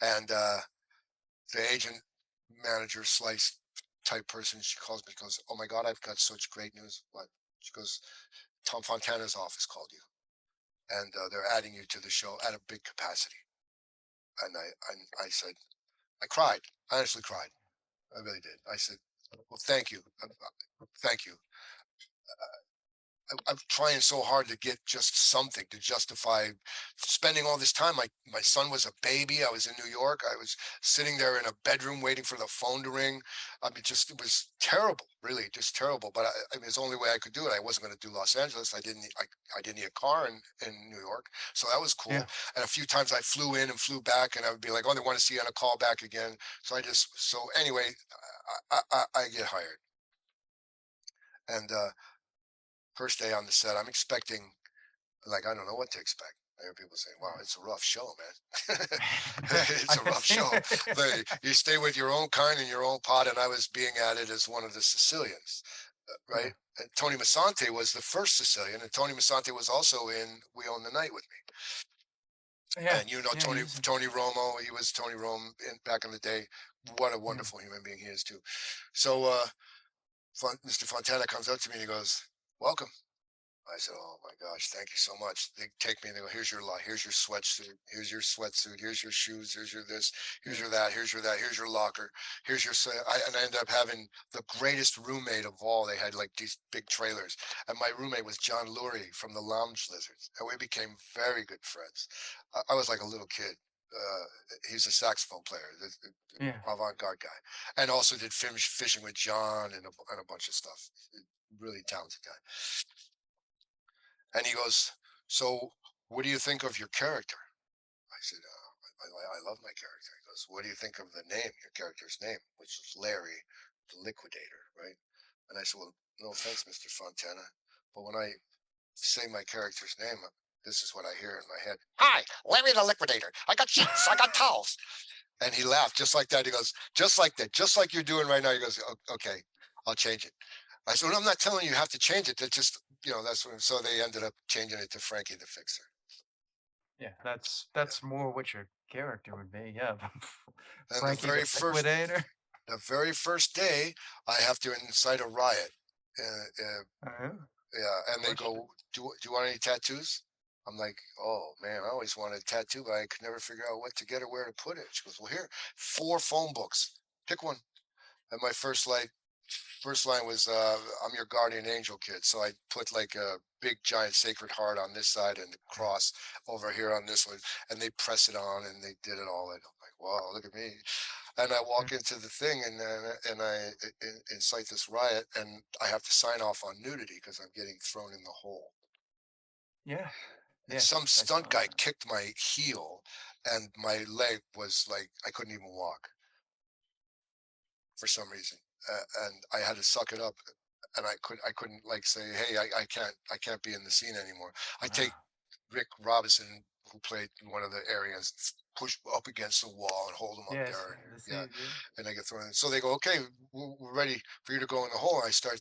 And the agent manager slice type person, she calls me, goes, "Oh my God, I've got such great news." What? She goes, "Tom Fontana's office called you, and they're adding you to the show at a big capacity." And I said, I cried. I honestly cried. I really did. I said, "Well, thank you, thank you." I'm trying so hard to get just something to justify spending all this time. My son was a baby. I was in New York. I was sitting there in a bedroom waiting for the phone to ring. I mean, just it was terrible, really, just terrible. But I mean, it's the only way I could do it. I wasn't going to do Los Angeles. I didn't need a car in New York, so that was Yeah. cool. And a few times I flew in and flew back, and I would be like, "Oh, they want to see you on a call back again." So anyway, I get hired, and first day on the set, I'm expecting like I don't know what to expect. I hear people saying, "Wow, it's a rough show, man." It's I a can rough see show. But you stay with your own kind and your own pot, and I was being added as one of the Sicilians, Yeah. right? And Tony Masante was the first Sicilian, and Tony Masante was also in We Own the Night with me. Yeah. And you know Yeah, he's Tony Romo, he was Tony Rome back in the day. What a yeah. wonderful human being he is too. So Mr. Fontana comes up to me and he goes, "Welcome." I said, "Oh my gosh, thank you so much." They take me and they go, "Here's your lot. Here's your sweatsuit. Here's your sweatsuit. Here's your shoes. Here's your this. Here's Yeah. your that. Here's your that. Here's your locker. Here's your." And I ended up having the greatest roommate of all. They had like these big trailers, and my roommate was John Lurie from the Lounge Lizards, and we became very good friends. I was like a little kid. He's a saxophone player, the Yeah. avant-garde guy, and also did fishing with John and a bunch of stuff. Really talented guy. And he goes, "So, what do you think of your character?" I said, I love my character." He goes, "What do you think of the name, your character's name, which was Larry the Liquidator, right?" And I said, "Well, no offense, Mr. Fontana, but when I say my character's name, this is what I hear in my head. Hi, Larry the Liquidator. I got sheets. I got towels." And he laughed just like that. He goes, "Just like that, just like you're doing right now." He goes, Okay, I'll change it." I said, "Well, I'm not telling you have to change it. That's just, that's what." So they ended up changing it to Frankie the Fixer. Yeah. Yeah. That's more what your character would be. Yeah. And Frankie the Liquidator. the very first day, I have to incite a riot. Uh-huh. Yeah, Of and they course. go, do you want any tattoos?" I'm like, "Oh man, I always wanted a tattoo, but I could never figure out what to get or where to put it." She goes, "Well, here, 4 phone books. Pick one." And my first line was, "I'm your guardian angel, kid." So I put like a big giant sacred heart on this side and the Yeah. cross over here on this one, and they press it on and they did it all. And I'm like, "Wow, look at me!" And I Yeah. walk into the thing and I incite this riot, and I have to sign off on nudity because I'm getting thrown in the hole. Yeah. And Yeah. some I saw stunt guy that. kicked my heel, and my leg was like I couldn't even walk for some reason, and I had to suck it up. And I couldn't like say, "Hey, I can't be in the scene anymore." I take Wow. Rick Robinson, who played one of the Aryans, push up against the wall and hold him up Yes, there. And the yeah, scene, yeah. and I get thrown in. So they go, okay, we're ready for you to go in the hole. And I start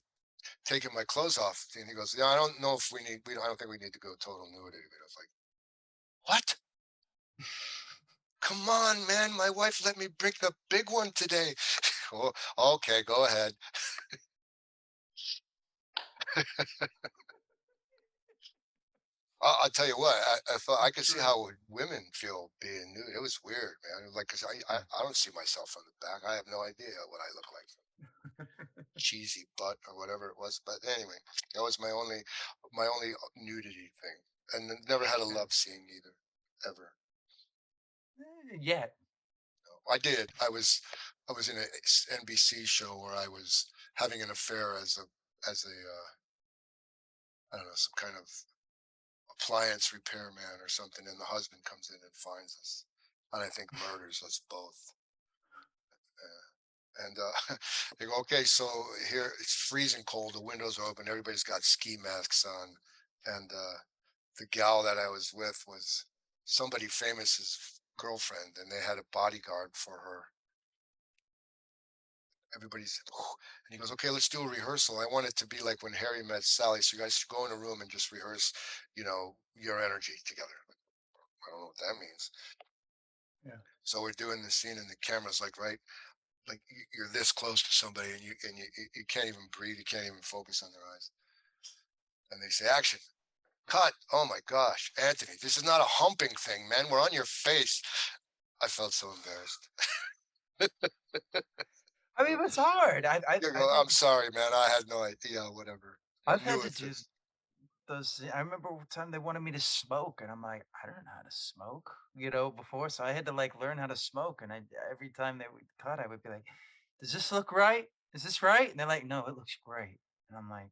taking my clothes off, and he goes, yeah, I don't know if we need. I don't think we need to go total nudity. And I was like, what? Come on, man. My wife let me bring the big one today. Oh, okay, go ahead. I'll tell you what, I felt I That's could see great. how women feel being nude. It was weird, man. It was like, 'cause Yeah. I don't see myself on the back. I have no idea what I look like. Cheesy butt or whatever it was. But anyway, that was my only nudity thing. And then never had a Yeah. love scene either, ever. Yet. I was in a NBC show where I was having an affair as a I don't know, some kind of appliance repairman or something, and the husband comes in and finds us, and I think murders us both. And they go, okay, so here it's freezing cold, the windows are open, everybody's got ski masks on, and the gal that I was with was somebody famous's girlfriend, and they had a bodyguard for her. Everybody's, and he goes, okay, let's do a rehearsal. I want it to be like when Harry met Sally, so you guys should go in a room and just rehearse, your energy together. I don't know what that means. Yeah. So we're doing the scene, and the camera's like right, like you're this close to somebody, and you can't even breathe, you can't even focus on their eyes. And they say, action, cut. Oh my gosh, Anthony, this is not a humping thing, man. We're on your face. I felt so embarrassed. I mean, it's hard. You I go, think I'm sorry, man. I had no idea. Whatever. I I've knew had to it. do those. I remember one time they wanted me to smoke, and I'm like, I don't know how to smoke, before. So I had to like learn how to smoke. And every time they would cut, I would be like, "Does this look right? Is this right?" And they're like, "No, it looks great." And I'm like,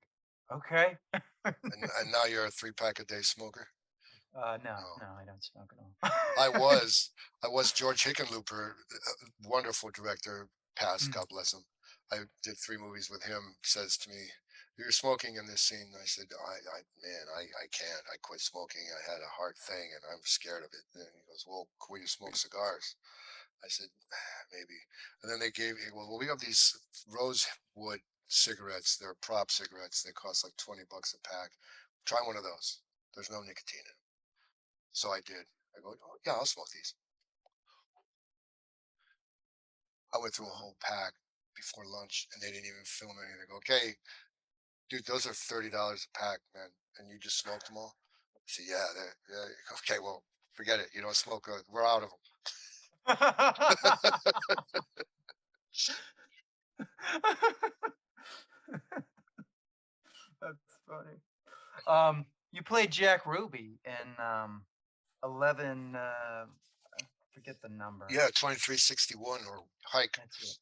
"Okay." And now you're a 3 pack a day smoker. No, No, no, I don't smoke at all. I was. I was George Hickenlooper, wonderful director, passed, Mm, God bless him. I did 3 movies with him. Says to me, "You're smoking in this scene." I said, man, I can't. I quit smoking. I had a heart thing, and I'm scared of it." And he goes, "Well, will you smoke cigars?" I said, maybe. And then they gave me, well, we have these rosewood cigarettes. They're prop cigarettes. They cost like $20 a pack. Try one of those. There's no nicotine in them. So I did. I go, oh, yeah, I'll smoke these. I went through a whole pack before lunch, and they didn't even film anything. They go, okay, dude, those are $30 a pack, man. And you just smoked them all? I said, yeah, yeah. Okay, well, forget it. You don't smoke. We're out of That's funny. You played Jack Ruby in 11. I forget the them. number. Yeah, 2361 or hike. That's it.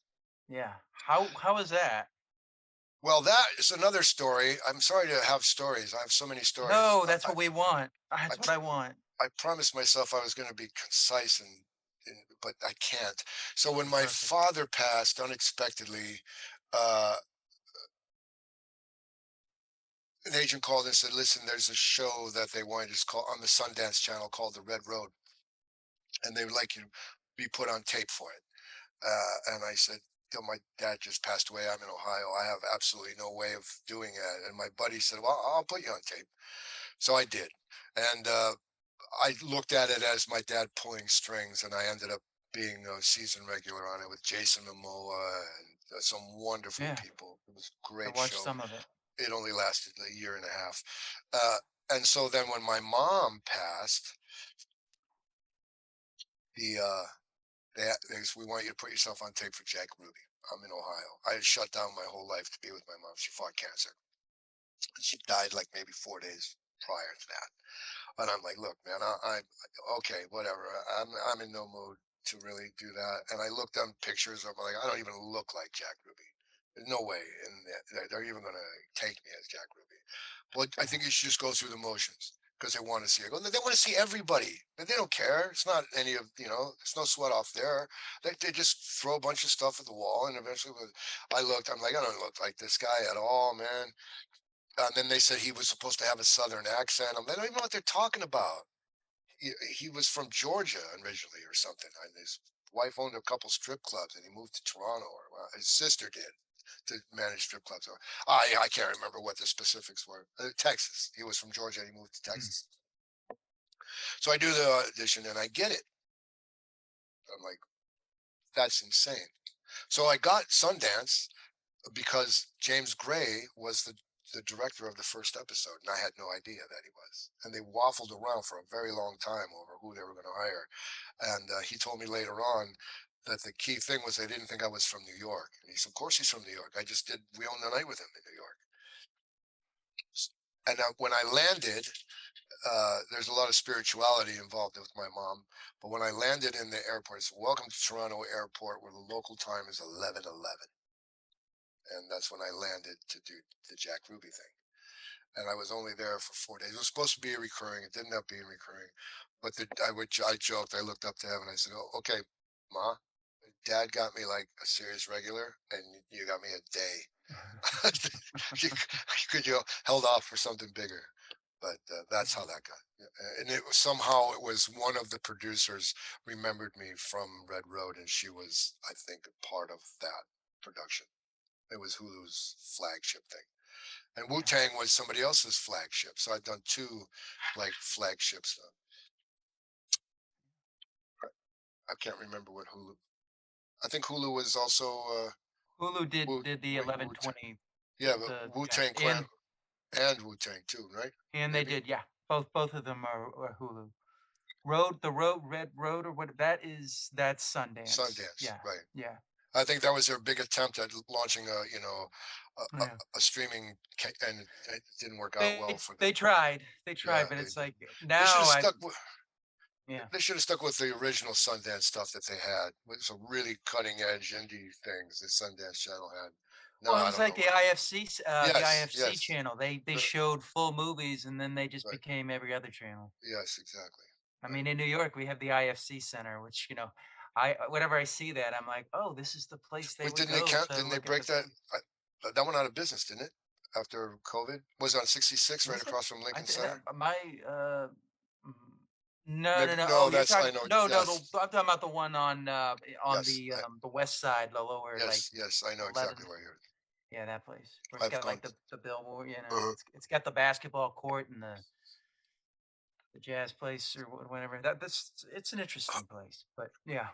Yeah. How is that? Well, that is another story. I'm sorry to have stories. I have so many stories. No, that's what we want. I, That's what I want. I promised myself I was going to be concise, but I can't. So when my Perfect. father passed unexpectedly, uh, an agent called and said, "Listen, there's a show that they wanted to call on the Sundance Channel called The Red Road, and they would like you to be put on tape for it." And I said, my dad just passed away. I'm in Ohio. I have absolutely no way of doing it." And my buddy said, "Well, I'll put you on tape." So I did. And I looked at it as my dad pulling strings, and I ended up being a season regular on it with Jason Momoa and some wonderful Yeah, people. It was a I great watched show. some of it. It only lasted a year and a half. Uh, and so then when my mom passed, the they said, "We want you to put yourself on tape for Jack Ruby." I'm in Ohio. I had shut down my whole life to be with my mom. She fought cancer. She died like maybe 4 days prior to that. And I'm like, look, man, okay, whatever. I'm in no mood to really do that. And I looked on pictures of like, I don't even look like Jack Ruby. There's no way, and they're even going to take me as Jack Ruby. But I Yeah. think you should just go through the motions because they want to see it. They want to see everybody. They don't care. It's not any of There's no sweat off there. They just throw a bunch of stuff at the wall, and eventually, I looked. I'm like, I don't look like this guy at all, man. And then they said he was supposed to have a Southern accent. They don't even know what they're talking about. He was from Georgia originally or something. And his wife owned a couple strip clubs, and he moved to Toronto, or well, his sister did, to manage strip clubs. Or I can't remember what the specifics were. Texas. He was from Georgia, and he moved to Mm. Texas. So I do the audition, and I get it. I'm like, that's insane. So I got Sundance because James Gray was the director of the first episode, and I had no idea that he was. And they waffled around for a very long time over who they were going to hire. And he told me later on that the key thing was they didn't think I was from New York. And he said, "Of course he's from New York. I just did We Own the Night with him in New York." And when I landed, there's a lot of spirituality involved with my mom. But when I landed in the airport, it's "Welcome to Toronto Airport," where the local time is 11:11, and that's when I landed to do the Jack Ruby thing. And I was only there for 4 days. It was supposed to be a recurring. It didn't end up being recurring. But I joked. I looked up to heaven. I said, "Oh, okay, Ma, Dad got me like a serious regular, and you got me a day. you, you held off for something bigger." But that's how that got. Yeah, and it was somehow it was one of the producers remembered me from Red Road, and she was, I think, a part of that production. It was Hulu's flagship thing. And Wu Yeah. Tang was somebody else's flagship. So I've done two like flagships. I can't remember what Hulu. I think Hulu was also Hulu did Wu did the Wu Tang. 11/20, Yeah, but the Wu yeah, Tang Clan and Wu Tang too, right? and they Maybe did, yeah. Both of them are Hulu. Red Road or what that's Sundance. Sundance, Yeah, right? yeah, I think that was their big attempt at launching a yeah. a streaming, and it didn't work out well for them. They tried, Yeah, but they it's did. like They should now have I stuck with. yeah. They should have stuck with the original Sundance stuff that they had, with some really cutting edge indie things the Sundance Channel had. No, Well, it I was don't like know what. The Yes, IFC yes, channel. They the- showed full movies and then they just right. became every other channel. Yes, exactly. I Right. mean, in New York, we have the IFC Center, which, I whenever I see that, I'm like, "Oh, this is the place they Wait, would didn't they go count? to Didn't they look at break the that? movies." That went out of business, didn't it? After COVID, was it on 66, right Was it? across from I Lincoln did Center? mm, no, Maybe no, no. Oh, no. you're That's I talking know. no, no, Yes, I'm talking about the one on yes, the west side, the lower, like, yes, yes. I know exactly 11th. where you're. Yeah, that place where it's I've got, gone. like, the billboard, Uh-huh. it's got the basketball court and the jazz place or whatever. It's an interesting place, but yeah.